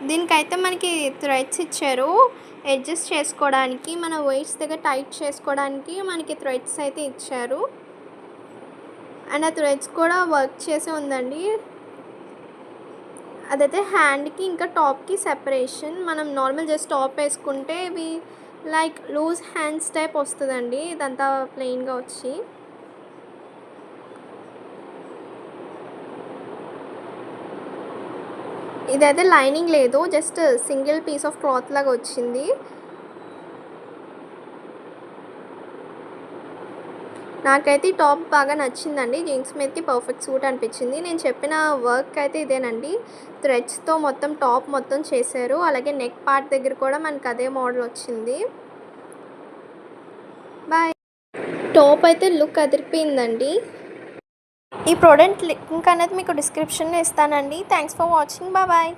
దీనికైతే మనకి థ్రెడ్స్ ఇచ్చారు. అడ్జస్ట్ చేసుకోవడానికి, మన వెయిట్స్ దగ్గర టైట్ చేసుకోవడానికి మనకి థ్రెడ్స్ అయితే ఇచ్చారు. అండ్ ఆ థ్రెడ్స్ కూడా వర్క్ చేసే ఉందండి. అదైతే హ్యాండ్‌కి ఇంకా టాప్‌కి సెపరేషన్. మనం నార్మల్ జస్ట్ టాప్ వేసుకుంటే ఇవి లైక్ లూజ్ హ్యాండ్స్ టైప్ వస్తదండి. ఇదంతా ప్లెయిన్‌గా వచ్చి. ఇదైతే లైనింగ్ లేదు. Just single piece of cloth లాగా వచ్చింది. నాకైతే ఈ టాప్ బాగా నచ్చిందండి. జీన్స్ మీదకి పర్ఫెక్ట్ సూట్ అనిపించింది. నేను చెప్పిన వర్క్ అయితే ఇదేనండి. థ్రెడ్స్‌తో మొత్తం టాప్ మొత్తం చేశారు. అలాగే నెక్ పార్ట్ దగ్గర కూడా మనకు అదే మోడల్ వచ్చింది. బాయ్. టాప్ అయితే లుక్ అదిరిపోయిందండి. ఈ ప్రోడక్ట్ లింక్ అనేది మీకు డిస్క్రిప్షన్‌లో ఇస్తానండి. Thanks for watching. బాయ్.